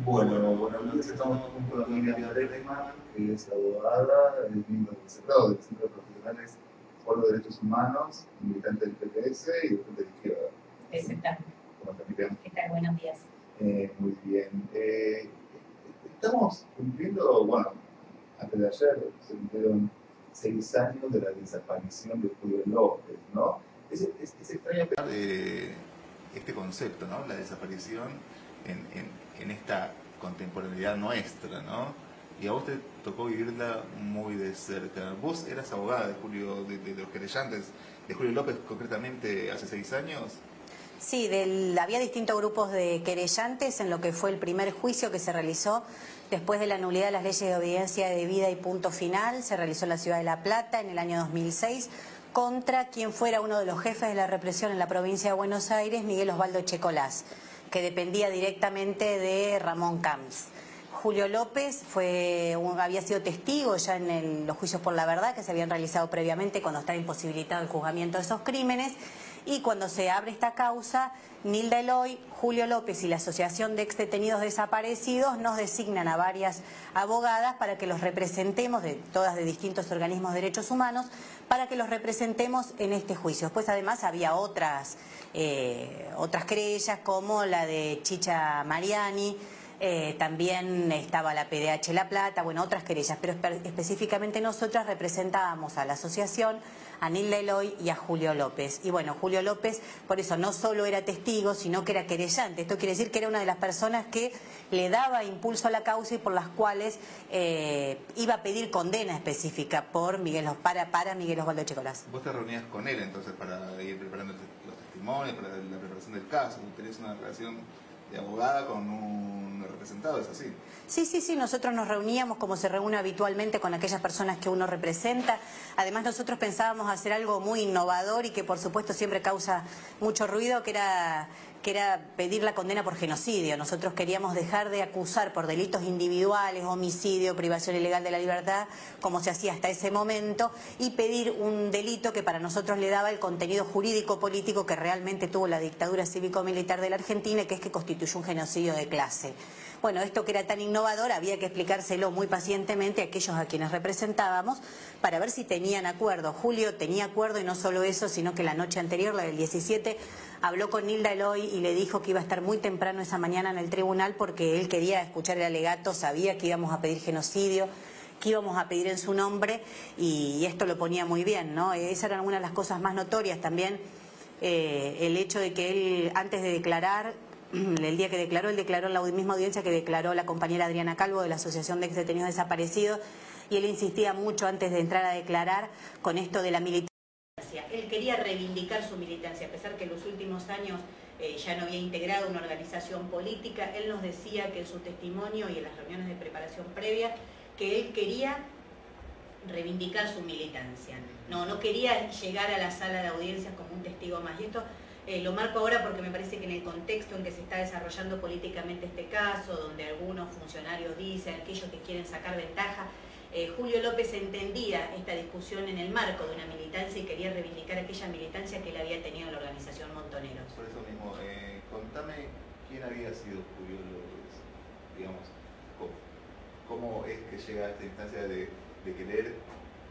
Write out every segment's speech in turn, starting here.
Bueno, buenos días. Estamos con Miriam Bregman, que es abogada, es miembro del CEPRAO, del Centro de Profesionales por los Derechos Humanos, militante del PPS y de Frente de Izquierda. Exactamente. ¿Cómo está, Miriam? ¿Qué tal? Buenos días. Muy bien. Estamos cumpliendo, bueno, antes de ayer se cumplieron 6 años de la desaparición de Julio López, ¿no? Es extraño pensar este concepto, ¿no? La desaparición en esta contemporaneidad nuestra, ¿no? Y a vos te tocó vivirla muy de cerca. Vos eras abogada de Julio, de los querellantes, de Julio López concretamente hace 6 años. Sí, había distintos grupos de querellantes en lo que fue el primer juicio que se realizó después de la nulidad de las leyes de obediencia debida y punto final. Se realizó en la ciudad de La Plata en el año 2006 contra quien fuera uno de los jefes de la represión en la provincia de Buenos Aires, Miguel Osvaldo Checolás, que dependía directamente de Ramón Camps. Julio López había sido testigo ya en los juicios por la verdad que se habían realizado previamente cuando estaba imposibilitado el juzgamiento de esos crímenes, y cuando se abre esta causa, Nilda Eloy, Julio López y la Asociación de Exdetenidos Desaparecidos nos designan a varias abogadas para que los representemos, todas de distintos organismos de derechos humanos, para que los representemos en este juicio. Después además había otras querellas como la de Chicha Mariani. También estaba la PDH La Plata, bueno, otras querellas, pero específicamente nosotras representábamos a la asociación, a Nilda Eloy y a Julio López. Y bueno, Julio López, por eso no solo era testigo, sino que era querellante. Esto quiere decir que era una de las personas que le daba impulso a la causa y por las cuales iba a pedir condena específica para Miguel Osvaldo Checolás. Vos te reunías con él entonces para ir preparando los testimonios, para la preparación del caso. Tenías una relación de abogada con un representado, ¿es así? Sí, nosotros nos reuníamos como se reúne habitualmente con aquellas personas que uno representa. Además nosotros pensábamos hacer algo muy innovador y que por supuesto siempre causa mucho ruido, que era pedir la condena por genocidio. Nosotros queríamos dejar de acusar por delitos individuales, homicidio, privación ilegal de la libertad, como se hacía hasta ese momento, y pedir un delito que para nosotros le daba el contenido jurídico-político que realmente tuvo la dictadura cívico-militar de la Argentina, que es que constituyó un genocidio de clase. Bueno, esto que era tan innovador había que explicárselo muy pacientemente a aquellos a quienes representábamos para ver si tenían acuerdo. Julio tenía acuerdo y no solo eso, sino que la noche anterior, la del 17, habló con Nilda Eloy y le dijo que iba a estar muy temprano esa mañana en el tribunal porque él quería escuchar el alegato, sabía que íbamos a pedir genocidio, que íbamos a pedir en su nombre y esto lo ponía muy bien, ¿no? Esa era una de las cosas más notorias también, el hecho de que él antes de declarar, el día que declaró, él declaró en la misma audiencia que declaró la compañera Adriana Calvo de la Asociación de Exdetenidos Desaparecidos, y él insistía mucho antes de entrar a declarar con esto de la militancia. Él quería reivindicar su militancia, a pesar que en los últimos años ya no había integrado una organización política. Él nos decía que en su testimonio y en las reuniones de preparación previa, que él quería reivindicar su militancia. No quería llegar a la sala de audiencias como un testigo más. Y esto lo marco ahora porque me parece que en el contexto en que se está desarrollando políticamente este caso, donde algunos funcionarios dicen, aquellos que quieren sacar ventaja, Julio López entendía esta discusión en el marco de una militancia y quería reivindicar aquella militancia que él había tenido en la organización Montoneros. Por eso mismo, contame quién había sido Julio López, digamos, cómo es que llega a esta instancia de querer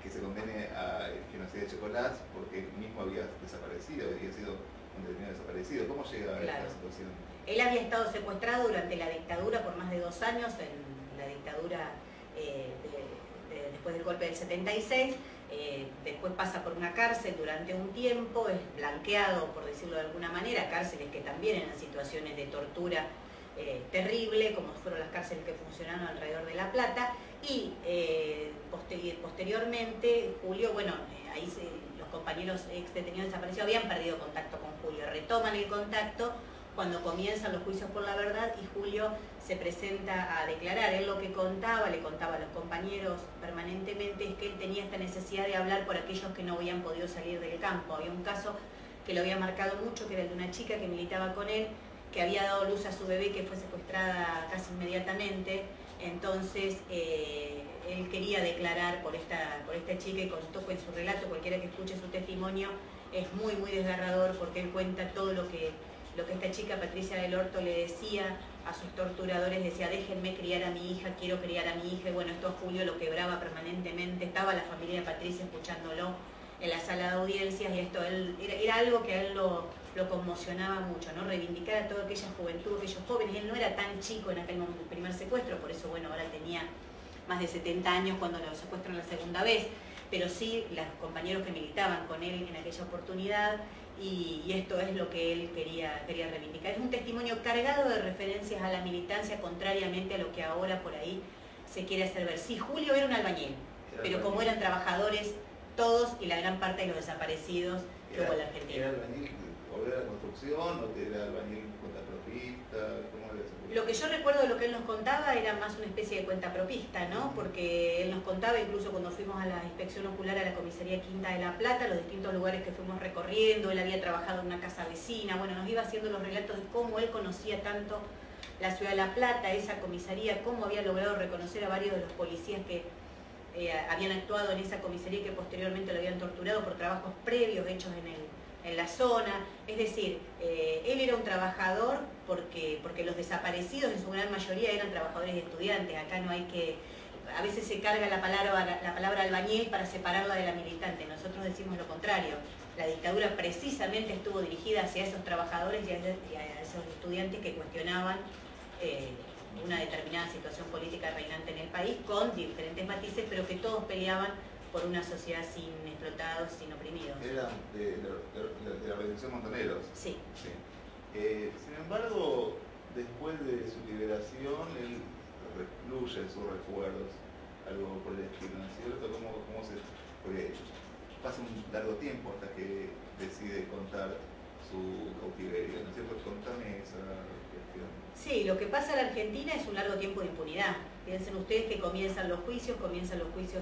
que se condene al genocidio de Checolás porque él mismo había desaparecido, había sido un detenido desaparecido. ¿Cómo llega a esta situación? Él había estado secuestrado durante la dictadura por más de 2 años, en la dictadura después del golpe del 76, después pasa por una cárcel durante un tiempo, es blanqueado, por decirlo de alguna manera, cárceles que también eran situaciones de tortura terrible, como fueron las cárceles que funcionaron alrededor de La Plata, y posteriormente Julio, ahí los compañeros exdetenidos desaparecidos habían perdido contacto con Julio, retoman el contacto cuando comienzan los juicios por la verdad y Julio se presenta a declarar. Él lo que le contaba a los compañeros permanentemente es que él tenía esta necesidad de hablar por aquellos que no habían podido salir del campo. Había un caso que lo había marcado mucho, que era el de una chica que militaba con él, que había dado luz a su bebé, que fue secuestrada casi inmediatamente. Entonces él quería declarar por esta chica y contó en su relato, cualquiera que escuche su testimonio, es muy desgarrador porque él cuenta todo lo que lo que esta chica Patricia del Orto le decía a sus torturadores, decía, déjenme criar a mi hija, quiero criar a mi hija, y bueno, esto a Julio lo quebraba permanentemente, estaba la familia de Patricia escuchándolo en la sala de audiencias, y esto era algo que a él lo conmocionaba mucho, ¿no? Reivindicar a toda aquella juventud, aquellos jóvenes. Él no era tan chico en aquel momento, el primer secuestro, por eso, bueno, ahora tenía más de 70 años cuando lo secuestran la segunda vez, pero sí los compañeros que militaban con él en aquella oportunidad, y esto es lo que él quería reivindicar. Es un testimonio cargado de referencias a la militancia, contrariamente a lo que ahora por ahí se quiere hacer ver. Sí, Julio era un albañil, pero como eran trabajadores todos y la gran parte de los desaparecidos que hubo en la Argentina. ¿Era albañil de la construcción o era albañil cuentapropista? ¿Cómo era eso? Lo que yo recuerdo de lo que él nos contaba era más una especie de cuentapropista, ¿no? Porque él nos contaba, incluso cuando fuimos a la inspección ocular a la comisaría Quinta de la Plata, los distintos lugares que fuimos recorriendo, él había trabajado en una casa vecina, bueno, nos iba haciendo los relatos de cómo él conocía tanto la ciudad de La Plata, esa comisaría, cómo había logrado reconocer a varios de los policías que habían actuado en esa comisaría y que posteriormente lo habían torturado por trabajos previos hechos en la zona. Es decir, él era un trabajador porque los desaparecidos en su gran mayoría eran trabajadores y estudiantes. Acá no hay que... A veces se carga la palabra albañil para separarla de la militante. Nosotros decimos lo contrario. La dictadura precisamente estuvo dirigida hacia esos trabajadores y a esos estudiantes que cuestionaban una determinada situación política reinante en el país, con diferentes matices, pero que todos peleaban por una sociedad sin explotados, sin oprimidos. Era de la organización Montoneros. Sí. Sí. Sin embargo, después de su liberación, él recluye sus recuerdos, algo por el estilo, ¿no es cierto? ¿Cómo se...? Porque pasa un largo tiempo hasta que decide contar su cautiverio, ¿no es cierto? Contame esa cuestión. Sí, lo que pasa en la Argentina es un largo tiempo de impunidad. Piensen ustedes que comienzan los juicios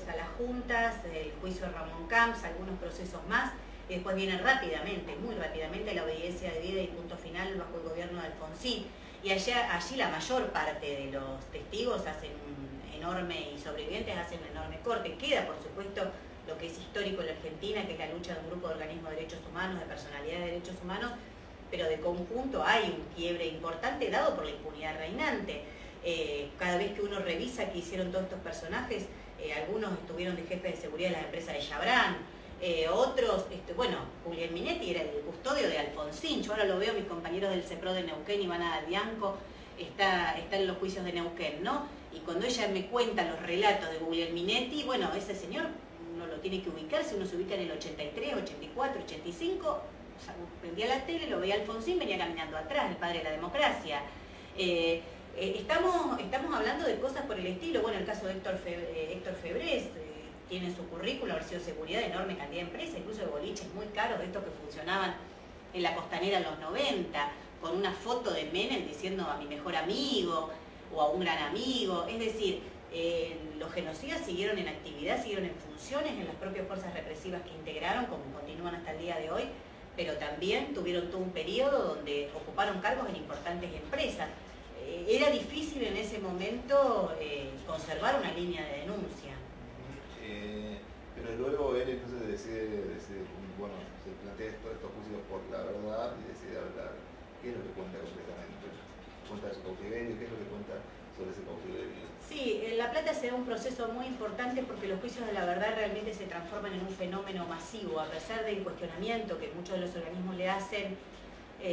a las juntas, el juicio de Ramón Camps, algunos procesos más, y después viene rápidamente, muy rápidamente, la obediencia debida y punto final bajo el gobierno de Alfonsín. Y allí la mayor parte de los testigos hacen un enorme, y sobrevivientes hacen un enorme corte. Queda, por supuesto, lo que es histórico en la Argentina, que es la lucha de un grupo de organismos de derechos humanos, de personalidades de derechos humanos, pero de conjunto hay un quiebre importante dado por la impunidad reinante. Cada vez que uno revisa qué hicieron todos estos personajes, algunos estuvieron de jefe de seguridad de las empresas de Chabrán, otros, bueno, Julián Minetti era el custodio de Alfonsín. Yo ahora lo veo, mis compañeros del CEPRO de Neuquén, Ivana Bianco, está en los juicios de Neuquén, ¿no? Y cuando ella me cuenta los relatos de Julián Minetti, bueno, ese señor uno lo tiene que ubicar, si uno se ubica en el 83, 84, 85, o sea, prendía la tele, lo veía Alfonsín, venía caminando atrás, el padre de la democracia. Estamos hablando de cosas por el estilo. Bueno, el caso de Héctor Febrés, tiene en su currículo haber sido seguridad de enorme cantidad de empresas, incluso de boliches muy caros, de estos que funcionaban en la Costanera en los 90, con una foto de Menem diciendo a mi mejor amigo o a un gran amigo. Es decir, los genocidas siguieron en actividad, siguieron en funciones en las propias fuerzas represivas que integraron, como continúan hasta el día de hoy, pero también tuvieron todo un periodo donde ocuparon cargos en importantes empresas. Era difícil en ese momento conservar una línea de denuncia. Pero luego él entonces decide, bueno, se plantea estos juicios por la verdad y decide hablar. ¿Qué es lo que cuenta concretamente? ¿Cuenta de su cautiverio? ¿Qué es lo que cuenta sobre ese cautiverio? Sí, en La Plata se da un proceso muy importante porque los juicios de la verdad realmente se transforman en un fenómeno masivo, a pesar del cuestionamiento que muchos de los organismos le hacen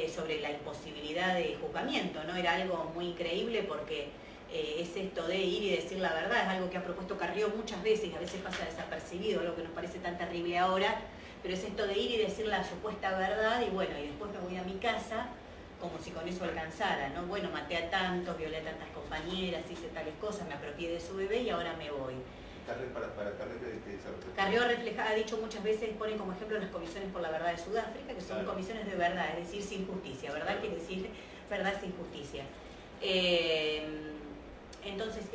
sobre la imposibilidad de juzgamiento, ¿no? Era algo muy increíble porque es esto de ir y decir la verdad, es algo que ha propuesto Carrió muchas veces y a veces pasa desapercibido, algo que nos parece tan terrible ahora, pero es esto de ir y decir la supuesta verdad y bueno, y después me voy a mi casa como si con eso alcanzara, ¿no? Bueno, maté a tantos, violé a tantas compañeras, hice tales cosas, me apropié de su bebé y ahora me voy. Carrió ha dicho muchas veces, pone como ejemplo las comisiones por la verdad de Sudáfrica, que son comisiones de verdad, es decir, sin justicia. Verdad quiere decir verdad sin justicia. Entonces,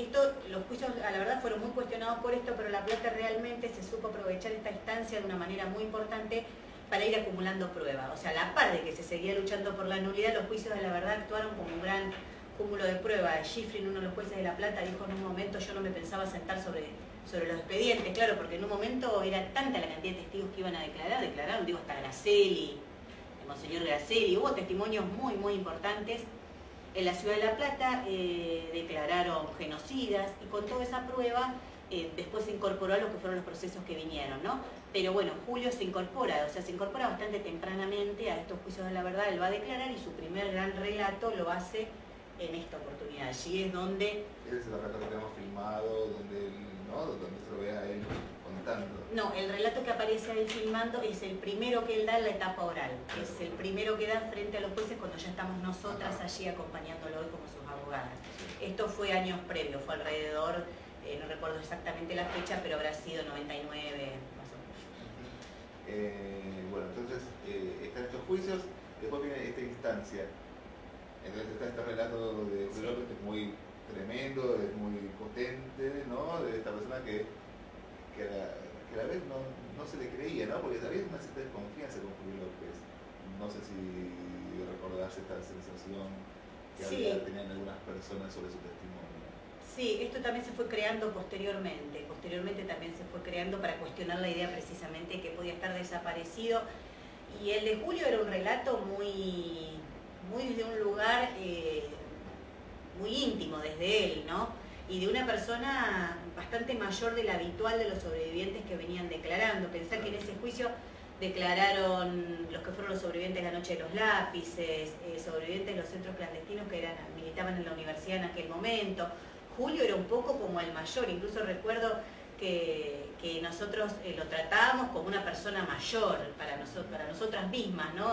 los juicios a la verdad fueron muy cuestionados por esto, pero La Plata realmente se supo aprovechar esta instancia de una manera muy importante para ir acumulando pruebas. O sea, a la par de que se seguía luchando por la nulidad, los juicios de la verdad actuaron como un gran cúmulo de pruebas. Schifrin, uno de los jueces de La Plata, dijo en un momento, yo no me pensaba sentar sobre los expedientes, claro, porque en un momento era tanta la cantidad de testigos que iban a declarar, declararon, digo, hasta Graceli, Monseñor Graceri, hubo testimonios muy importantes. En la ciudad de La Plata declararon genocidas y con toda esa prueba después se incorporó a lo que fueron los procesos que vinieron, ¿no? Pero bueno, Julio se incorpora, o sea, se incorpora bastante tempranamente a estos juicios de la verdad, él va a declarar y su primer gran relato lo hace en esta oportunidad. Allí es donde... Ese es el relato que tenemos filmado, donde, ¿no? Donde se lo ve a él contando. No, el relato que aparece ahí filmando es el primero que él da en la etapa oral. Es el primero que da frente a los jueces cuando ya estamos nosotras allí acompañándolo hoy como sus abogadas. Esto fue años previos, fue alrededor, no recuerdo exactamente la fecha, pero habrá sido 99, más o menos. Bueno, entonces están estos juicios, después viene esta instancia. Entonces está este relato de Julio López que es muy tremendo, es muy potente, ¿no? De esta persona que a la vez no se le creía, ¿no? Porque había una cierta desconfianza con Julio López. No sé si recordás esta sensación que tenían algunas personas sobre su testimonio. Sí, esto también se fue creando posteriormente. Posteriormente también se fue creando para cuestionar la idea precisamente que podía estar desaparecido. Y el de Julio era un relato muy desde un lugar muy íntimo, desde él, ¿no? Y de una persona bastante mayor de la habitual de los sobrevivientes que venían declarando. Pensá que en ese juicio declararon los que fueron los sobrevivientes de la Noche de los Lápices, sobrevivientes de los centros clandestinos que militaban en la universidad en aquel momento. Julio era un poco como el mayor, incluso recuerdo que nosotros lo tratábamos como una persona mayor para nosotras mismas, ¿no?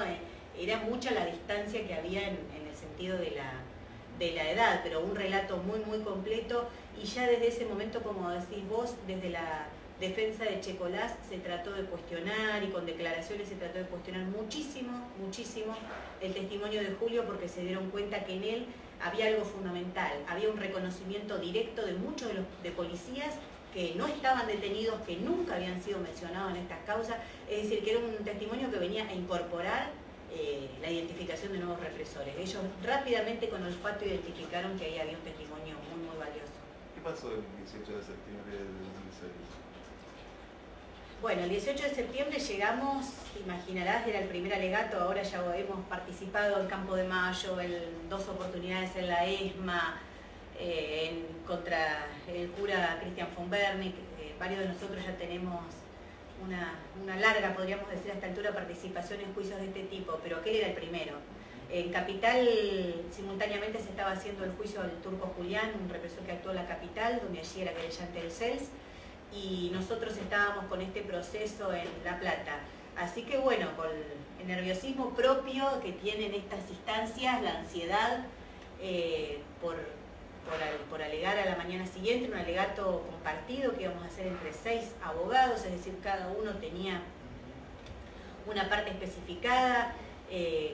Era mucha la distancia que había en el sentido de la edad, pero un relato muy completo, y ya desde ese momento, como decís vos, desde la defensa de Checolás se trató de cuestionar, y con declaraciones se trató de cuestionar muchísimo el testimonio de Julio, porque se dieron cuenta que en él había algo fundamental, había un reconocimiento directo de muchos de policías que no estaban detenidos, que nunca habían sido mencionados en estas causas, es decir, que era un testimonio que venía a incorporar la identificación de nuevos represores. Ellos rápidamente con olfato identificaron que ahí había un testimonio muy valioso. ¿Qué pasó el 18 de septiembre de 2006? Bueno, el 18 de septiembre llegamos, imaginarás, era el primer alegato, ahora ya hemos participado en Campo de Mayo, en 2 oportunidades en la ESMA, contra el cura Cristian von Bernig. Varios de nosotros ya tenemos una larga, podríamos decir a esta altura, participación en juicios de este tipo, pero aquel era el primero. En Capital simultáneamente se estaba haciendo el juicio al Turco Julián, un represor que actuó en la capital, donde allí era querellante del CELS, y nosotros estábamos con este proceso en La Plata. Así que bueno, con el nerviosismo propio que tienen estas instancias, la ansiedad por alegar a la mañana siguiente, un alegato compartido que íbamos a hacer entre 6 abogados, es decir, cada uno tenía una parte especificada.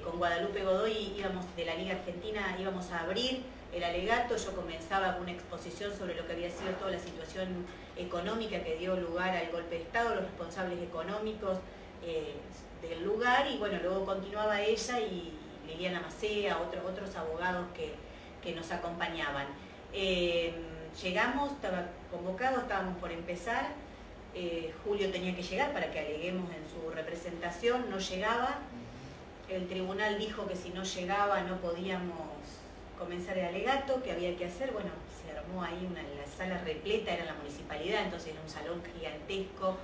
Con Guadalupe Godoy de la Liga Argentina íbamos a abrir el alegato. Yo comenzaba con una exposición sobre lo que había sido toda la situación económica que dio lugar al golpe de Estado, los responsables económicos del lugar, y bueno, luego continuaba ella y Liliana Macea, otros abogados que nos acompañaban. Llegamos, estaba convocado, estábamos por empezar. Julio tenía que llegar para que aleguemos en su representación, no llegaba. El tribunal dijo que si no llegaba no podíamos comenzar el alegato, que había que hacer. Bueno, se armó ahí la sala repleta, era la municipalidad, entonces era un salón gigantesco,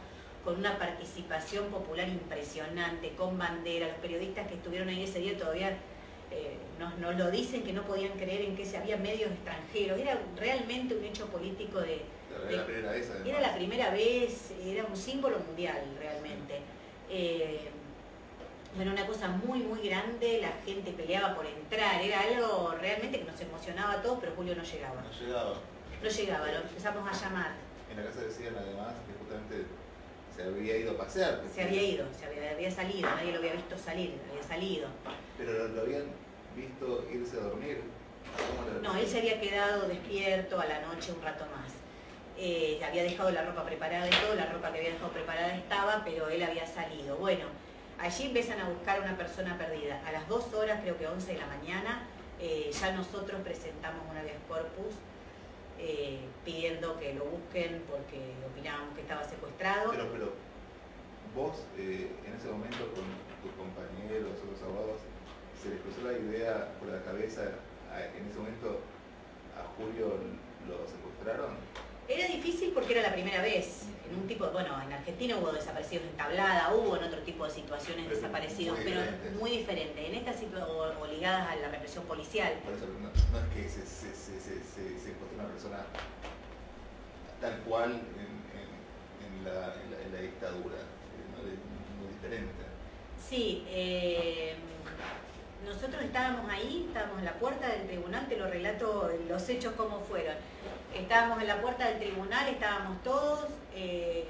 con una participación popular impresionante, con bandera. Los periodistas que estuvieron ahí ese día todavía nos lo dicen, que no podían creer en que había medios extranjeros. Era realmente un hecho político era la primera vez, era un símbolo mundial realmente. Bueno, una cosa muy grande, la gente peleaba por entrar, era algo realmente que nos emocionaba a todos, pero Julio no llegaba. No llegaba, lo empezamos a llamar. En la casa decían además que justamente se había ido a pasear. Se había salido, nadie lo había visto salir, había salido. Pero lo habían visto irse a dormir. No, él se había quedado despierto a la noche un rato más. Había dejado la ropa preparada y todo, la ropa que había dejado preparada estaba, pero él había salido. Bueno, allí empiezan a buscar a una persona perdida. A las 2 horas, creo que 11 de la mañana, ya nosotros presentamos un habeas corpus pidiendo que lo busquen porque opinábamos que estaba secuestrado. Pero vos en ese momento con tus compañeros, otros abogados, ¿se les cruzó la idea por la cabeza en ese momento a Julio lo secuestraron? Era difícil porque era la primera vez. En un tipo, bueno, en Argentina hubo desaparecidos en Tablada, hubo en otro tipo de situaciones desaparecidos, pero muy diferente. En esta situación, o ligadas a la represión policial. Por eso no es que se encontró una persona tal cual en la dictadura, ¿no? Muy diferente. Sí, nosotros estábamos ahí, estábamos en la puerta del tribunal, te lo relato los hechos cómo fueron. Estábamos en la puerta del tribunal, estábamos todos,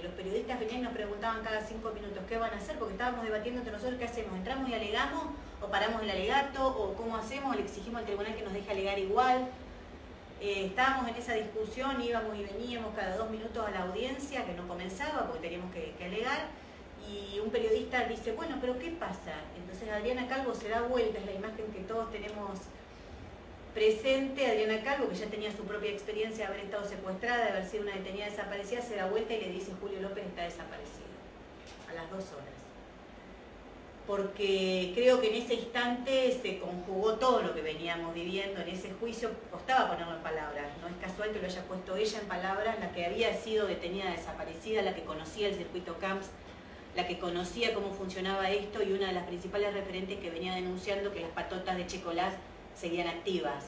los periodistas venían y nos preguntaban cada 5 minutos qué van a hacer, porque estábamos debatiendo entre nosotros qué hacemos, ¿entramos y alegamos o paramos el alegato o cómo hacemos, o le exigimos al tribunal que nos deje alegar igual? Estábamos en esa discusión, íbamos y veníamos cada 2 minutos a la audiencia que no comenzaba porque teníamos que alegar. Y un periodista dice, bueno, pero ¿qué pasa? Entonces Adriana Calvo se da vuelta, es la imagen que todos tenemos presente. Adriana Calvo, que ya tenía su propia experiencia de haber estado secuestrada, de haber sido una detenida desaparecida, se da vuelta y le dice, Julio López está desaparecido, a las 2 horas. Porque creo que en ese instante se conjugó todo lo que veníamos viviendo en ese juicio. Costaba ponerlo en palabras, no es casual que lo haya puesto ella en palabras, la que había sido detenida desaparecida, la que conocía el circuito Camps, la que conocía cómo funcionaba esto y una de las principales referentes que venía denunciando que las patotas de Checolás seguían activas.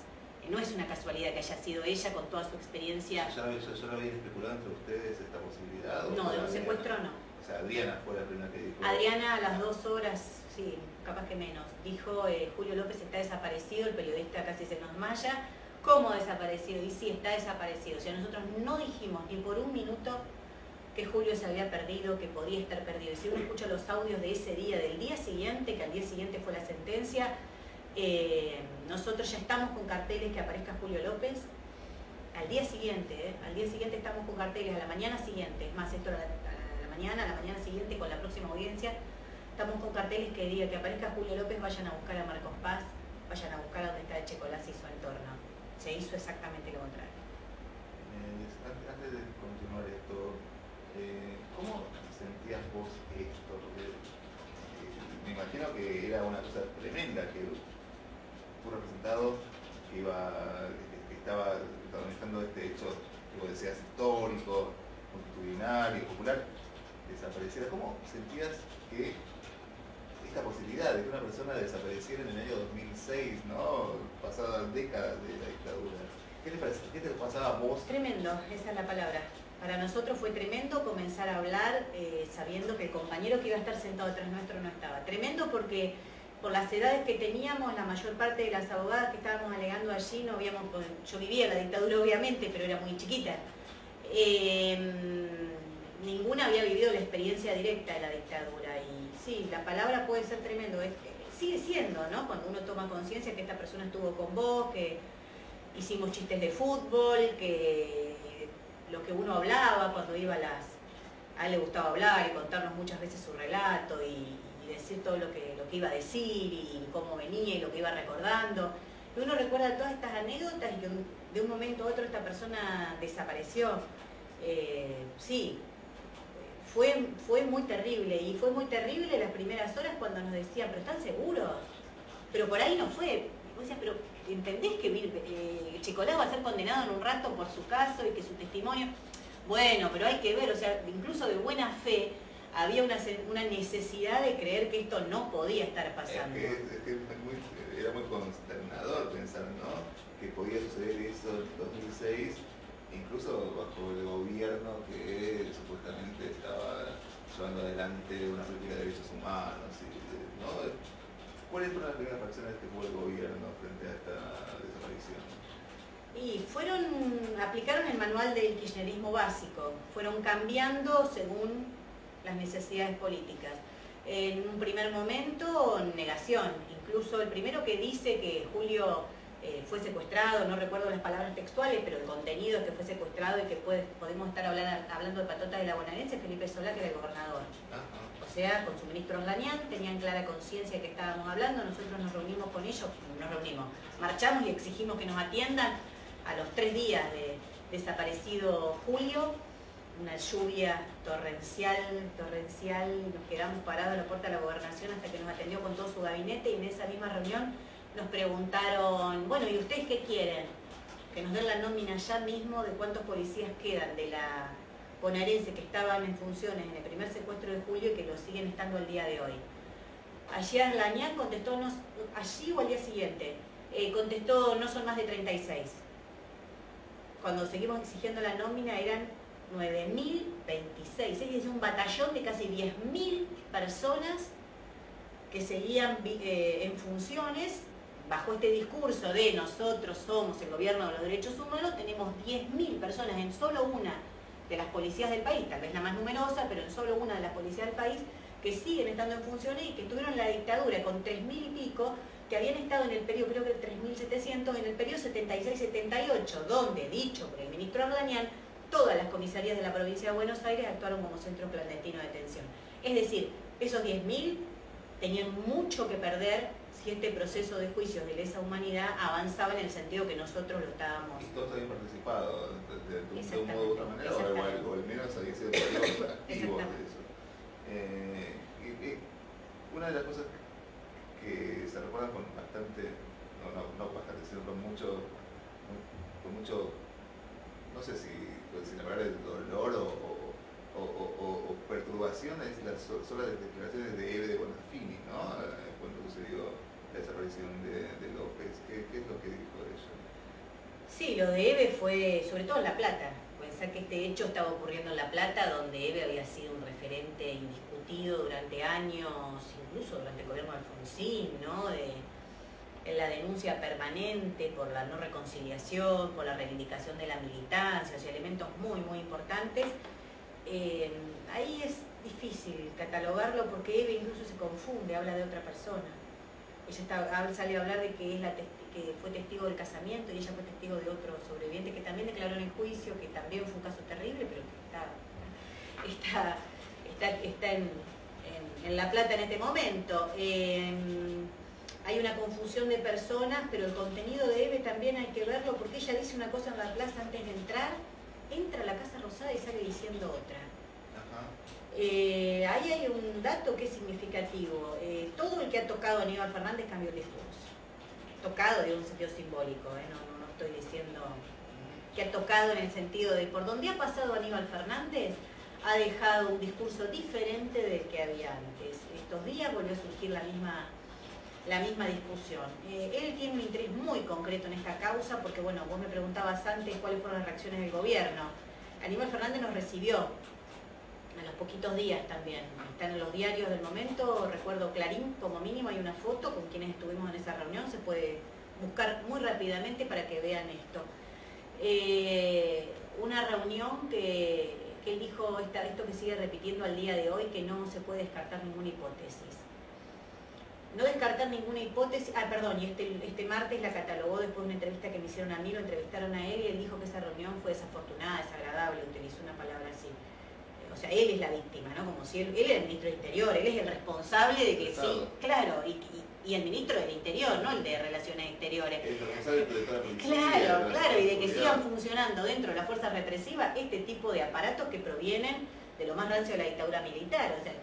No es una casualidad que haya sido ella con toda su experiencia. ¿Ya lo habían especulado entre ustedes esta posibilidad? No, de un secuestro no. O sea, Adriana fue la primera que dijo... Adriana a las 2 horas, sí, capaz que menos, dijo Julio López está desaparecido, el periodista casi se nos desmaya. ¿Cómo desaparecido? Y sí, está desaparecido. O sea, nosotros no dijimos ni por un minuto que Julio se había perdido, que podía estar perdido. Y si uno escucha los audios de ese día, del día siguiente, que al día siguiente fue la sentencia, nosotros ya estamos con carteles que aparezca Julio López. Al día siguiente estamos con carteles, a la mañana siguiente, es más, esto a la mañana siguiente con la próxima audiencia, estamos con carteles que diga que aparezca Julio López, vayan a buscar a Marcos Paz, vayan a buscar a donde está Checolás y su entorno. Se hizo exactamente lo contrario. Antes de continuar esto, ¿cómo sentías vos esto? Porque me imagino que era una cosa tremenda que tu representado que estaba protagonizando este hecho que vos decías histórico, multitudinario, popular, desapareciera. ¿Cómo sentías que esta posibilidad de que una persona desapareciera en el año 2006, ¿no? Pasadas décadas de la dictadura? ¿Qué te pasaba a vos? Tremendo, esa es la palabra. Para nosotros fue tremendo comenzar a hablar sabiendo que el compañero que iba a estar sentado atrás nuestro no estaba. Tremendo porque por las edades que teníamos, la mayor parte de las abogadas que estábamos alegando allí, no habíamos, yo vivía la dictadura obviamente, pero era muy chiquita. Ninguna había vivido la experiencia directa de la dictadura. Y sí, la palabra puede ser tremendo. Sigue siendo, ¿no? Cuando uno toma conciencia que esta persona estuvo con vos, que hicimos chistes de fútbol, que lo que uno hablaba cuando iba a él le gustaba hablar y contarnos muchas veces su relato y decir todo lo que iba a decir y cómo venía y lo que iba recordando. Y uno recuerda todas estas anécdotas y que de un momento a otro esta persona desapareció. Sí, fue muy terrible y fue muy terrible las primeras horas cuando nos decían, pero ¿están seguros? Pero por ahí no fue. Y vos decías, pero ¿entendés que Checolás va a ser condenado en un rato por su caso y que su testimonio? Bueno, pero hay que ver, o sea, incluso de buena fe había una necesidad de creer que esto no podía estar pasando. Era muy consternador pensar, ¿no? Que podía suceder eso en 2006, incluso bajo el gobierno que supuestamente estaba llevando adelante una política de derechos humanos, ¿no? ¿Cuáles fueron las primeras reacciones que tuvo el gobierno frente a esta desaparición? Y aplicaron el manual del kirchnerismo básico, fueron cambiando según las necesidades políticas. En un primer momento, negación. Incluso el primero que dice que Julio fue secuestrado, no recuerdo las palabras textuales, pero el contenido es que fue secuestrado y que podemos estar hablando de patotas de la bonaerense, Felipe Solá, que era el gobernador. O sea, con su ministro Onganian, tenían clara conciencia de que estábamos hablando, nosotros nos reunimos con ellos, marchamos y exigimos que nos atiendan a los 3 días de desaparecido Julio. una lluvia torrencial, nos quedamos parados a la puerta de la gobernación hasta que nos atendió con todo su gabinete, y en esa misma reunión nos preguntaron, bueno, ¿y ustedes qué quieren? Que nos den la nómina ya mismo de cuántos policías quedan de la bonaerense que estaban en funciones en el primer secuestro de julio y que lo siguen estando al día de hoy. Allí Arlañán contestó, allí o al día siguiente, contestó, no son más de 36. Cuando seguimos exigiendo la nómina eran 9.026, es decir, un batallón de casi 10.000 personas que seguían en funciones bajo este discurso de nosotros somos el gobierno de los derechos humanos. Tenemos 10.000 personas en solo una de las policías del país, tal vez la más numerosa, pero en solo una de las policías del país, que siguen estando en funciones y que estuvieron en la dictadura con 3.000 y pico, que habían estado en el periodo, creo que 3.700, en el periodo 76-78, donde, dicho por el ministro Arlañán, todas las comisarías de la provincia de Buenos Aires actuaron como centro clandestino de detención. Es decir, esos 10.000 tenían mucho que perder si este proceso de juicios de lesa humanidad avanzaba en el sentido que nosotros lo estábamos. Y todos habían participado de un modo u otra manera, o al menos habían sido activos de eso. Una de las cosas que se recuerdan con bastante, no bastante, sino con mucho, no sé si la palabra es dolor o perturbación, son las declaraciones de Eve de Bonafini, ¿no? Cuando sucedió la desaparición de López. ¿Qué es lo que dijo ella? Sí, lo de Eve fue, sobre todo en La Plata. Pensar que este hecho estaba ocurriendo en La Plata, donde Eve había sido un referente indiscutido durante años, incluso durante el gobierno de Alfonsín, ¿no? En la denuncia permanente por la no reconciliación, por la reivindicación de la militancia, o sea, elementos muy, muy importantes. Ahí es difícil catalogarlo porque Eve incluso se confunde, habla de otra persona. Ella sale a hablar de que, que fue testigo del casamiento y ella fue testigo de otro sobreviviente que también declaró en el juicio, que también fue un caso terrible, pero que está en La Plata en este momento. Hay una confusión de personas, pero el contenido de Eve también hay que verlo, porque ella dice una cosa en la plaza antes de entrar, entra a la Casa Rosada y sale diciendo otra. Ahí hay un dato que es significativo. Todo el que ha tocado a Aníbal Fernández cambió el discurso. Tocado de un sentido simbólico, no estoy diciendo que ha tocado en el sentido de por donde ha pasado Aníbal Fernández, ha dejado un discurso diferente del que había antes. Estos días volvió a surgir la misma discusión. Él tiene un interés muy concreto en esta causa porque, bueno, vos me preguntabas antes cuáles fueron las reacciones del gobierno. Aníbal Fernández nos recibió a los poquitos días también. Están en los diarios del momento, recuerdo Clarín, como mínimo hay una foto con quienes estuvimos en esa reunión, se puede buscar muy rápidamente para que vean esto. Una reunión que él dijo esto que sigue repitiendo al día de hoy, que no se puede descartar ninguna hipótesis. No descartar ninguna hipótesis, y este martes la catalogó después de una entrevista que me hicieron a mí, lo entrevistaron a él y él dijo que esa reunión fue desafortunada, desagradable, utilizó una palabra así. O sea, él es la víctima, ¿no? Como si él era el ministro del Interior, él es el responsable de que sí, claro, y el ministro del Interior, no el de Relaciones Exteriores. El responsable de toda la policía. Claro, y de que sigan funcionando dentro de la fuerza represiva este tipo de aparatos que provienen de lo más rancio de la dictadura militar. O sea,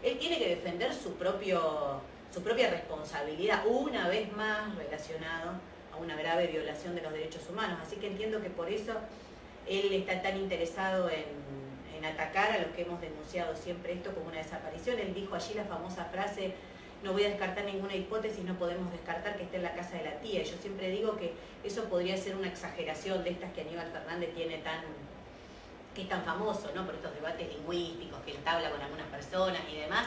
él tiene que defender su propia responsabilidad, una vez más relacionado a una grave violación de los derechos humanos. Así que entiendo que por eso él está tan interesado en atacar a los que hemos denunciado siempre esto como una desaparición. Él dijo allí la famosa frase, no voy a descartar ninguna hipótesis, no podemos descartar que esté en la casa de la tía. Yo siempre digo que eso podría ser una exageración de estas que Aníbal Fernández tiene que es tan famoso, ¿no? Por estos debates lingüísticos que entabla con algunas personas y demás.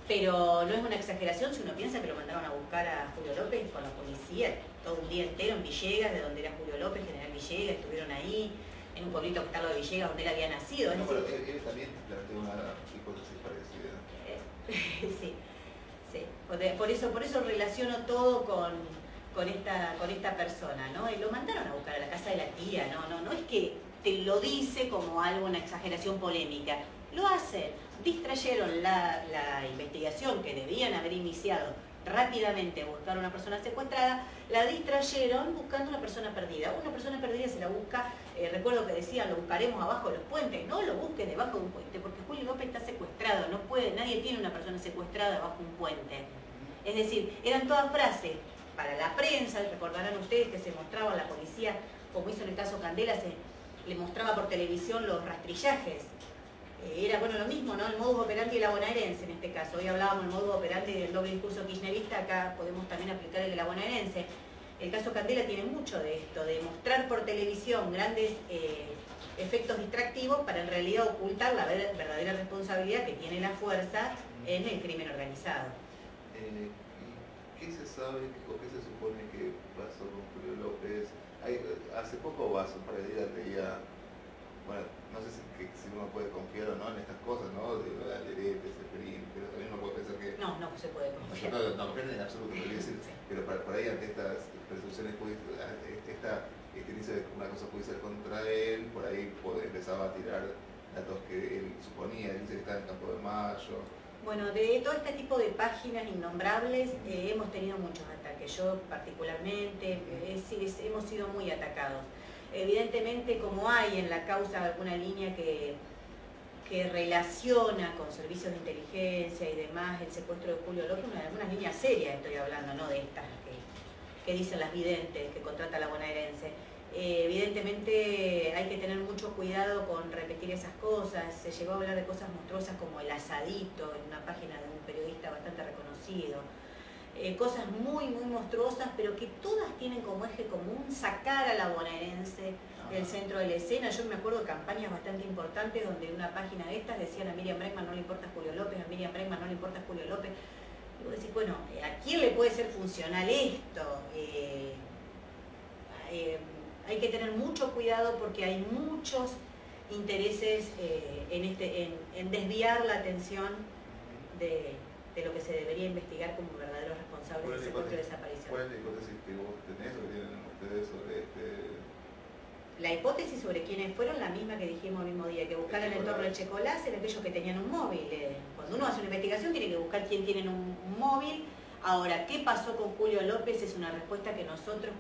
Pero no es una exageración si uno piensa que lo mandaron a buscar a Julio López con la policía todo un día entero en Villegas, de donde era Julio López, General Villegas, estuvieron ahí, en un pueblito que está lo de Villegas, donde él había nacido. No, pero él también planteó una hipótesis parecida. Sí. Por eso relaciono todo con esta persona, ¿no? Y lo mandaron a buscar a la casa de la tía, no es que te lo dice como algo, una exageración polémica. Lo hacen, distrayeron la investigación que debían haber iniciado rápidamente buscar a una persona secuestrada, la distrayeron buscando una persona perdida. Una persona perdida se la busca, recuerdo que decían, lo buscaremos abajo de los puentes. No lo busquen debajo de un puente, porque Julio López está secuestrado, no puede, nadie tiene una persona secuestrada debajo de un puente. Es decir, eran todas frases para la prensa. Recordarán ustedes que se mostraba a la policía, como hizo en el caso Candela, le mostraba por televisión los rastrillajes. Era bueno lo mismo, ¿no? El modus operandi de la bonaerense en este caso. Hoy hablábamos del modus operandi del doble discurso kirchnerista, acá podemos también aplicar el de la bonaerense. El caso Candela tiene mucho de esto, de mostrar por televisión grandes efectos distractivos para en realidad ocultar la verdadera responsabilidad que tiene la fuerza en el crimen organizado. ¿Qué se sabe o qué se supone que pasó con Julio López? Hace poco, hace un par de días, leía, bueno, no sé si uno puede confiar o no en estas cosas, ¿no? De Alderete, Seferín, pero también uno puede pensar que... No se puede confiar. No confiar en absoluto, pero, decir, sí. Pero por ahí ante estas presunciones judiciales, este inicio de una cosa judicial contra él, por ahí empezaba a tirar datos que él suponía, él dice que estaba en Campo de Mayo. Bueno, de todo este tipo de páginas innombrables hemos tenido muchos ataques. Yo particularmente hemos sido muy atacados. Evidentemente, como hay en la causa alguna línea que relaciona con servicios de inteligencia y demás el secuestro de Julio López, algunas líneas serias estoy hablando, no de estas que dicen las videntes, que contrata la bonaerense. Evidentemente hay que tener mucho cuidado con repetir esas cosas. Se llegó a hablar de cosas monstruosas como el asadito en una página de un periodista bastante reconocido. Cosas muy monstruosas, pero que todas tienen como eje común sacar a la bonaerense del centro de la escena. Yo me acuerdo de campañas bastante importantes donde una página de estas decían a Miriam Bregman no le importa Julio López, a Miriam Bregman no le importa Julio López. Y vos decís, bueno, ¿a quién le puede ser funcional esto? Hay que tener mucho cuidado porque hay muchos intereses en desviar la atención de lo que se debería investigar como verdaderos responsables del secuestro y desaparición. ¿Cuál es la hipótesis que vos tenés o que tienen ustedes sobre La hipótesis sobre quiénes fueron la misma que dijimos el mismo día, que buscar en el entorno del Checolás en aquellos que tenían un móvil. Cuando uno hace una investigación tiene que buscar quién tiene un móvil. Ahora, ¿qué pasó con Julio López? Es una respuesta que nosotros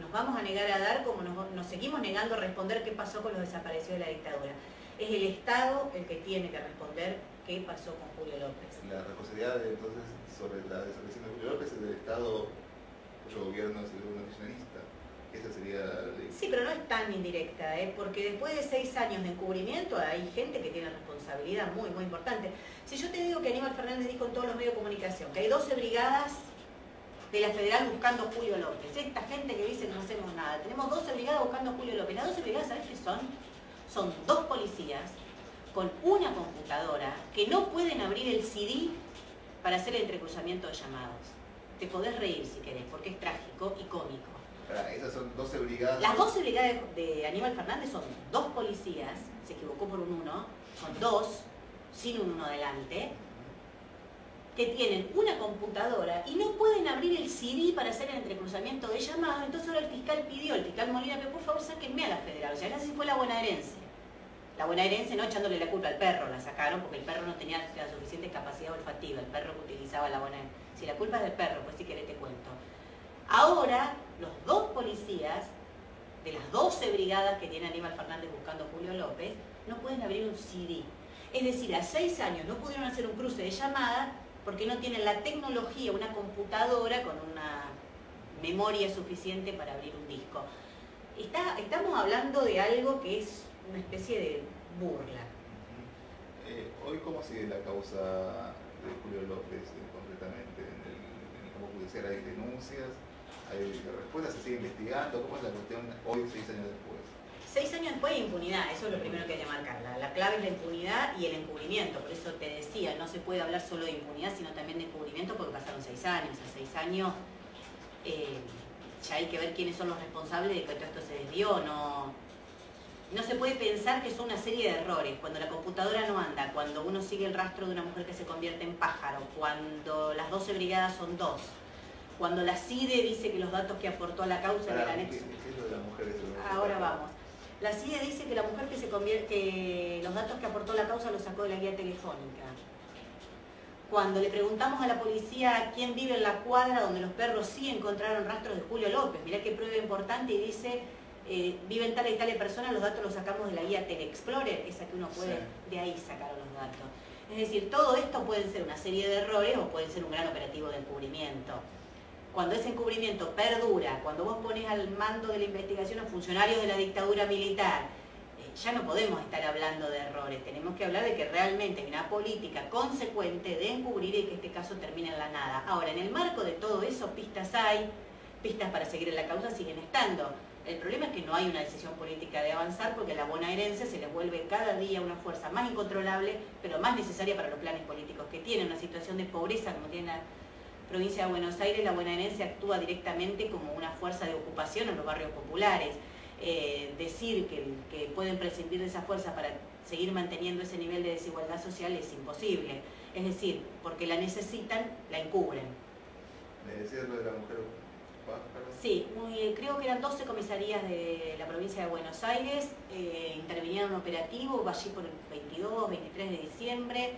nos vamos a negar a dar, como nos seguimos negando a responder qué pasó con los desaparecidos de la dictadura. Es el Estado el que tiene que responder qué pasó con Julio López. La responsabilidad entonces sobre la desaparición de Julio López es del Estado cuyo gobierno es el gobierno kirchnerista. Esa sería la ley. Sí, pero no es tan indirecta, porque después de 6 años de encubrimiento hay gente que tiene responsabilidad muy importante. Si yo te digo que Aníbal Fernández dijo en todos los medios de comunicación que hay 12 brigadas de la Federal buscando a Julio López, esta gente que dice que no hacemos nada, tenemos 12 brigadas buscando a Julio López. Las 12 brigadas, ¿sabes qué son? Son 2 policías con una computadora que no pueden abrir el CD para hacer el entrecruzamiento de llamados. Te podés reír si querés, porque es trágico y cómico. Esas son 12 brigadas. Las 12 brigadas de Aníbal Fernández son 2 policías, se equivocó por un 1, son 2, sin un 1 adelante, que tienen una computadora y no pueden abrir el CD para hacer el entrecruzamiento de llamados. Entonces ahora el fiscal Molina, que por favor sáquenme a la Federal. O sea, no sé si fue la bonaerense. La bonaerense no echándole la culpa al perro, la sacaron porque el perro no tenía la suficiente capacidad olfativa, el perro que utilizaba la bonaerense. Si la culpa es del perro, pues si querés te cuento. Ahora, los 2 policías de las 12 brigadas que tiene Aníbal Fernández buscando a Julio López no pueden abrir un CD. Es decir, a 6 años no pudieron hacer un cruce de llamada porque no tienen la tecnología, una computadora con una memoria suficiente para abrir un disco. Estamos hablando de algo que es una especie de burla. Hoy, ¿cómo sigue la causa de Julio López concretamente? En el campo judicial hay denuncias, hay respuestas, se sigue investigando. ¿Cómo es la cuestión hoy, 6 años después? 6 años después hay impunidad, eso es lo primero que hay que marcar. La clave es la impunidad y el encubrimiento. Por eso te decía, no se puede hablar solo de impunidad, sino también de encubrimiento, porque pasaron 6 años. A 6 años ya hay que ver quiénes son los responsables de que todo esto se desvió. No se puede pensar que son una serie de errores. Cuando la computadora no anda, cuando uno sigue el rastro de una mujer que se convierte en pájaro, cuando las 12 brigadas son 2, cuando la CIDE dice que los datos que aportó a la causa en el anexo... ¿Qué es lo de la mujer? Ahora vamos. La CIDE dice que la mujer que los datos que aportó a la causa los sacó de la guía telefónica. Cuando le preguntamos a la policía quién vive en la cuadra donde los perros sí encontraron rastros de Julio López, mirá qué prueba importante, y dice, viven tales y tales personas, los datos los sacamos de la guía Telexplorer, esa que uno puede, de ahí sacar los datos. Es decir, todo esto puede ser una serie de errores o puede ser un gran operativo de encubrimiento. Cuando ese encubrimiento perdura, cuando vos pones al mando de la investigación a funcionarios de la dictadura militar, ya no podemos estar hablando de errores, tenemos que hablar de que realmente hay una política consecuente de encubrir y que este caso termine en la nada. Ahora, en el marco de todo eso, pistas hay, pistas para seguir en la causa siguen estando. El problema es que no hay una decisión política de avanzar porque la bonaerense se les vuelve cada día una fuerza más incontrolable, pero más necesaria para los planes políticos que tiene. Una situación de pobreza como tiene la provincia de Buenos Aires, la bonaerense actúa directamente como una fuerza de ocupación en los barrios populares. Decir que pueden prescindir de esa fuerza para seguir manteniendo ese nivel de desigualdad social es imposible. Es decir, porque la necesitan, la encubren. ¿Me decías lo de la mujer pájaro? Sí, creo que eran 12 comisarías de la provincia de Buenos Aires, intervinieron operativo allí por el 22, 23 de diciembre,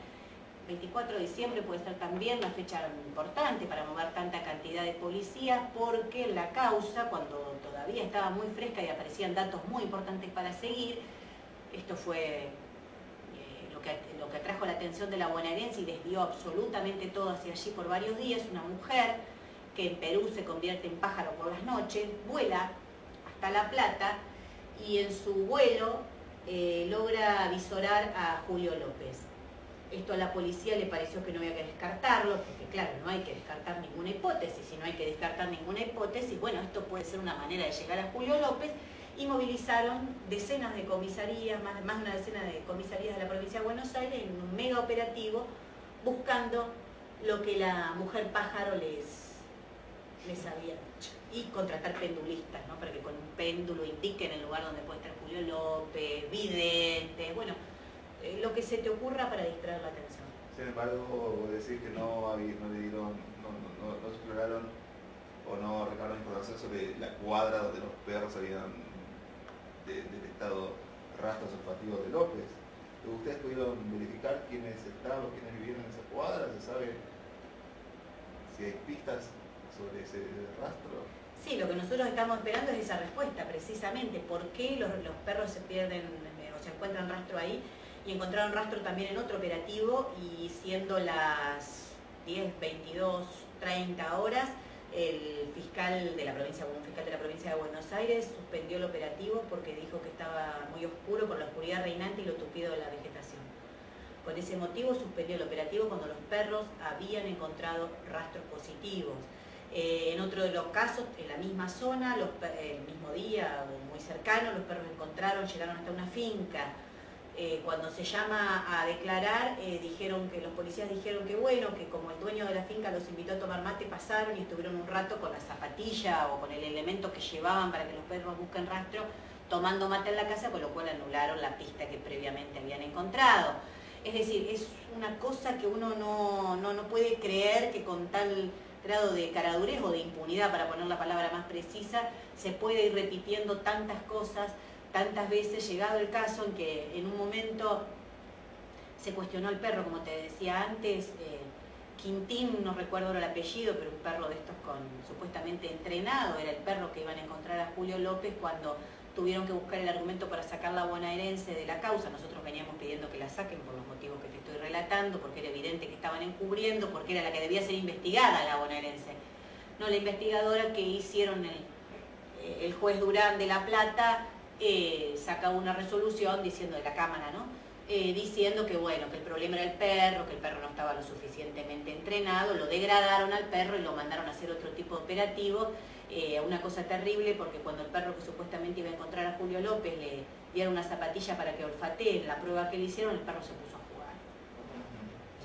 24 de diciembre puede ser también una fecha importante para mover tanta cantidad de policías, porque la causa, cuando todavía estaba muy fresca y aparecían datos muy importantes para seguir, esto fue lo que atrajo la atención de la bonaerense y desvió absolutamente todo hacia allí por varios días. Una mujer que en Perú se convierte en pájaro por las noches, vuela hasta La Plata y en su vuelo logra visorar a Julio López. Esto a la policía le pareció que no había que descartarlo, porque claro, no hay que descartar ninguna hipótesis. Si no hay que descartar ninguna hipótesis, bueno, esto puede ser una manera de llegar a Julio López, y movilizaron decenas de comisarías, más de una decena de comisarías de la provincia de Buenos Aires en un mega operativo buscando lo que la mujer pájaro les había dicho. Y contratar pendulistas, ¿no? Para que con un péndulo indiquen el lugar donde puede estar Julio López, videntes, bueno, lo que se te ocurra para distraer la atención. Sin embargo, decir que no exploraron o no recabaron información sobre la cuadra donde los perros habían detectado rastros olfativos de López. ¿Ustedes pudieron verificar quiénes estaban, quiénes vivieron en esa cuadra? ¿Se sabe si hay pistas sobre ese rastro? Sí, lo que nosotros estamos esperando es esa respuesta, precisamente. ¿Por qué los perros se pierden o se encuentran rastro ahí? Y encontraron rastro también en otro operativo, y siendo las 10, 22, 30 horas, el fiscal de la provincia de Buenos Aires suspendió el operativo porque dijo que estaba muy oscuro por la oscuridad reinante y lo tupido de la vegetación. Por ese motivo suspendió el operativo cuando los perros habían encontrado rastros positivos. En otro de los casos, en la misma zona, el mismo día o muy cercano, los perros llegaron hasta una finca. Cuando se llama a declarar, los policías dijeron que bueno, que como el dueño de la finca los invitó a tomar mate, pasaron y estuvieron un rato con la zapatilla o con el elemento que llevaban para que los perros busquen rastro, tomando mate en la casa, con lo cual anularon la pista que previamente habían encontrado. Es decir, es una cosa que uno no puede creer que con tal grado de caradurez o de impunidad, para poner la palabra más precisa, se puede ir repitiendo tantas cosas, tantas veces, llegado el caso en que en un momento se cuestionó el perro, como te decía antes, Quintín, no recuerdo ahora el apellido, pero un perro de estos supuestamente entrenado, era el perro que iban a encontrar a Julio López cuando tuvieron que buscar el argumento para sacar la bonaerense de la causa. Nosotros veníamos pidiendo que la saquen por los motivos que te estoy relatando, porque era evidente que estaban encubriendo, porque era la que debía ser investigada, la bonaerense. No la investigadora que hicieron el juez Durán de La Plata, saca una resolución diciendo, de la Cámara, ¿no? Diciendo que bueno, que el problema era el perro no estaba lo suficientemente entrenado, lo degradaron al perro y lo mandaron a hacer otro tipo de operativo. Una cosa terrible, porque cuando el perro que supuestamente iba a encontrar a Julio López le dieron una zapatilla para que olfatee la prueba que le hicieron, el perro se puso a jugar.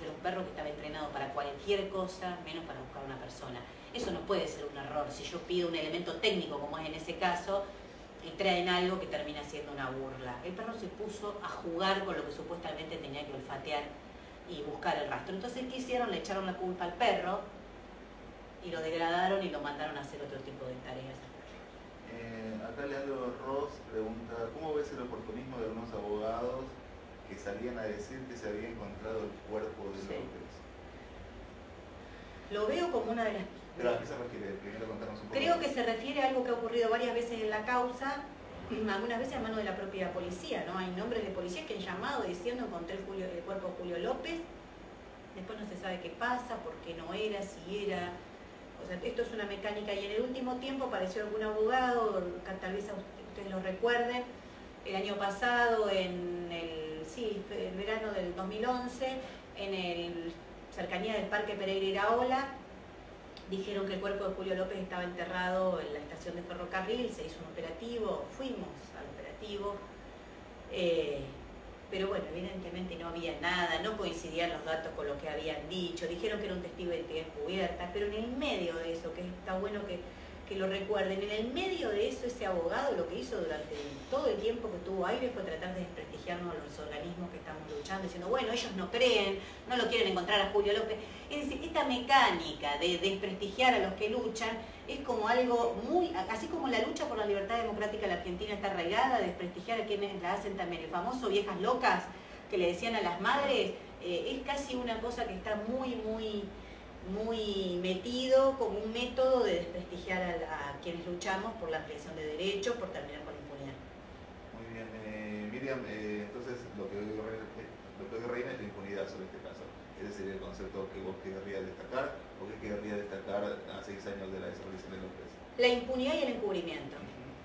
Era un perro que estaba entrenado para cualquier cosa, menos para buscar a una persona. Eso no puede ser un error. Si yo pido un elemento técnico, como es en ese caso, y traen algo que termina siendo una burla. El perro se puso a jugar con lo que supuestamente tenía que olfatear y buscar el rastro. Entonces, ¿qué hicieron? Le echaron la culpa al perro y lo degradaron y lo mandaron a hacer otro tipo de tareas. Acá Leandro Ross pregunta, ¿cómo ves el oportunismo de algunos abogados que salían a decir que se había encontrado el cuerpo de López? Lo veo como una de las... ¿Pero a qué se refiere? Primero contarnos un poco. Creo que se refiere a algo que ha ocurrido varias veces en la causa, algunas veces a mano de la propia policía, ¿no? Hay nombres de policías que han llamado diciendo encontré el cuerpo de Julio López, después no se sabe qué pasa, por qué no era, si era... O sea, esto es una mecánica y en el último tiempo apareció algún abogado, tal vez ustedes lo recuerden, el año pasado, en el verano del 2011, en el cercanía del Parque Pereira Iraola, dijeron que el cuerpo de Julio López estaba enterrado en la estación de ferrocarril, se hizo un operativo, fuimos al operativo, pero bueno, evidentemente no había nada, no coincidían los datos con lo que habían dicho, dijeron que era un testigo de identidad encubierta, pero en el medio de eso, que está bueno que lo recuerden, en el medio de eso ese abogado lo que hizo durante todo el tiempo que tuvo aire fue tratar de desprestigiarnos a los organismos que estamos luchando, diciendo, bueno, ellos no creen, no lo quieren encontrar a Julio López. Es decir, esta mecánica de desprestigiar a los que luchan es como algo muy, así como la lucha por la libertad democrática en la Argentina está arraigada, desprestigiar a quienes la hacen también, el famoso viejas locas que le decían a las madres, es casi una cosa que está muy metido como un método de desprestigiar a quienes luchamos por la ampliación de derechos, por terminar con la impunidad. Muy bien, Miriam, entonces lo que hoy reina es la impunidad sobre este caso. Ese sería el concepto que vos querrías destacar, o que querrías destacar a 6 años de la desaparición de López. La impunidad y el encubrimiento.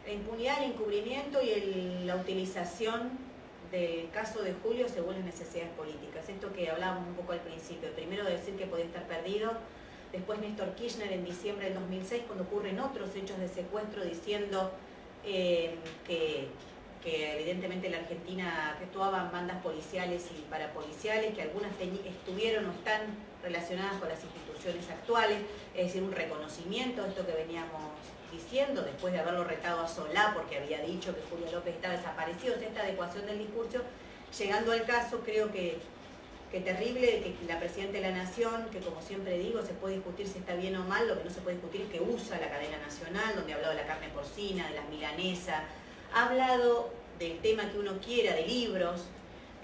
La impunidad, el encubrimiento y la utilización del caso de Julio según las necesidades políticas. Esto que hablábamos un poco al principio. Primero decir que podía estar perdido, después Néstor Kirchner en diciembre del 2006 cuando ocurren otros hechos de secuestro diciendo que evidentemente en la Argentina actuaban bandas policiales y parapoliciales, que algunas estuvieron o están relacionadas con las instituciones actuales, es decir, un reconocimiento de esto que veníamos diciendo, después de haberlo retado a Solá porque había dicho que Julio López estaba desaparecido, o sea, esta adecuación del discurso, llegando al caso creo que terrible, que la Presidenta de la Nación, que como siempre digo, se puede discutir si está bien o mal, lo que no se puede discutir es que usa la cadena nacional, donde ha hablado de la carne porcina, de las milanesas, ha hablado del tema que uno quiera, de libros,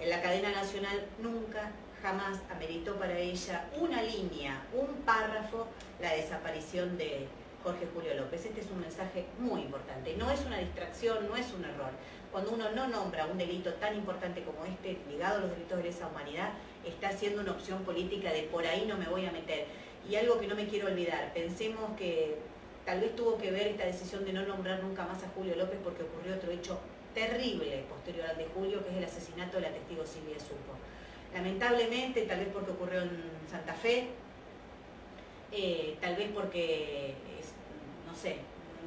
en la cadena nacional nunca, jamás ameritó para ella una línea, un párrafo, la desaparición de Jorge Julio López. Este es un mensaje muy importante, no es una distracción, no es un error. Cuando uno no nombra un delito tan importante como este, ligado a los delitos de lesa humanidad, está haciendo una opción política de por ahí no me voy a meter. Y algo que no me quiero olvidar, pensemos que tal vez tuvo que ver esta decisión de no nombrar nunca más a Julio López porque ocurrió otro hecho terrible posterior al de Julio, que es el asesinato de la testigo Silvia Supo. Lamentablemente, tal vez porque ocurrió en Santa Fe, tal vez porque, no sé,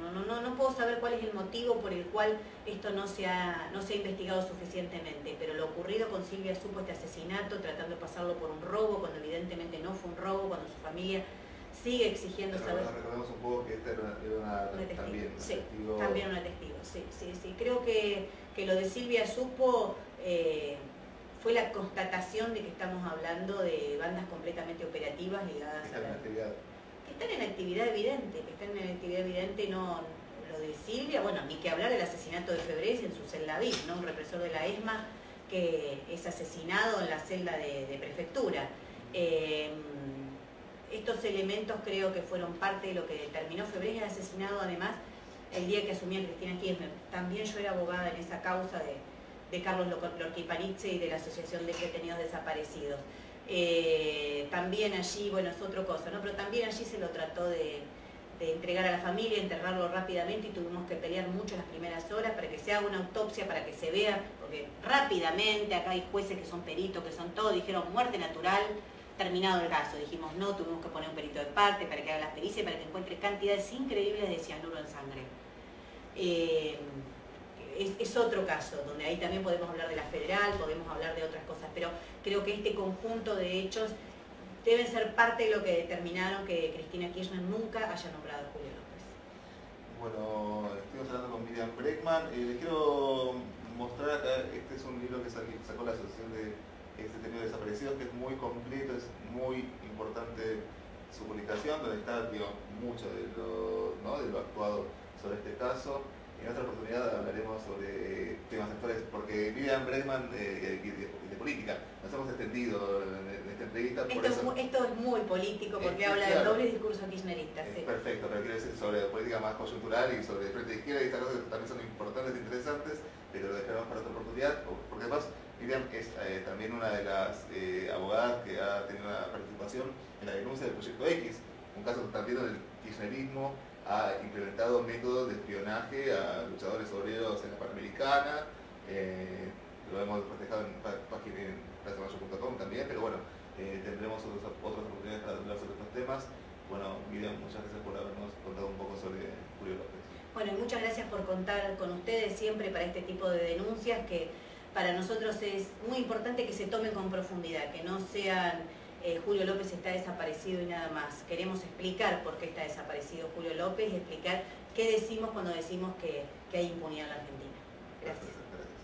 no puedo saber cuál es el motivo por el cual esto no se ha investigado suficientemente, pero lo ocurrido con Silvia Supo, este asesinato, tratando de pasarlo por un robo, cuando evidentemente no fue un robo, cuando su familia sigue exigiendo saber... Recordemos un poco que esta era una también sí, testigo... también una testigo, sí. Creo que lo de Silvia Supo fue la constatación de que estamos hablando de bandas completamente operativas ligadas a la... Que están en actividad evidente, no lo de Silvia, bueno, ni que hablar del asesinato de Febrés en su celda VIP, ¿no? Un represor de la ESMA que es asesinado en la celda de prefectura. Estos elementos creo que fueron parte de lo que determinó. Febrés es asesinado además el día que asumía Cristina Kirchner. También yo era abogada en esa causa de Carlos Lorquiparitze y de la Asociación de Detenidos Desaparecidos. También allí, bueno, es otra cosa, ¿no? Pero también allí se lo trató de entregar a la familia, enterrarlo rápidamente y tuvimos que pelear mucho las primeras horas para que se haga una autopsia, para que se vea, porque rápidamente, acá hay jueces que son peritos, que son todos, dijeron muerte natural, terminado el caso. Dijimos no, tuvimos que poner un perito de parte para que haga las pericias, para que encuentre cantidades increíbles de cianuro en sangre. Es otro caso, donde ahí también podemos hablar de la federal, podemos hablar de otras cosas, pero creo que este conjunto de hechos deben ser parte de lo que determinaron que Cristina Kirchner nunca haya nombrado a Julio López. Bueno, estuvimos hablando con Miriam Breckman. Les quiero mostrar acá, este es un libro que sacó la Asociación de Detenidos Desaparecidos, que es muy completo, es muy importante su publicación, donde está mucho de lo actuado sobre este caso. En otra oportunidad hablaremos sobre temas actuales, porque Vivian Bregman de política, nos hemos extendido en esta entrevista. Esto es muy político porque habla del doble discurso kirchnerista. Sí. Perfecto, pero quiero decir sobre política más coyuntural y sobre frente de izquierda y estas cosas que también son importantes e interesantes, pero lo dejaremos para otra oportunidad, porque además Vivian es también una de las abogadas que ha tenido una participación en la denuncia del Proyecto X, un caso también donde el kirchnerismo ha implementado métodos de espionaje a luchadores obreros en la Panamericana, lo hemos reflejado en página en placemayo.com también, pero bueno, tendremos otras oportunidades para hablar sobre estos temas. Bueno, Vivian, muchas gracias por habernos contado un poco sobre Julio López. Bueno, y muchas gracias por contar con ustedes siempre para este tipo de denuncias que para nosotros es muy importante que se tomen con profundidad, que no sean Julio López está desaparecido y nada más. Queremos explicar por qué está desaparecido Julio López y explicar qué decimos cuando decimos que hay impunidad en la Argentina. Gracias. Gracias.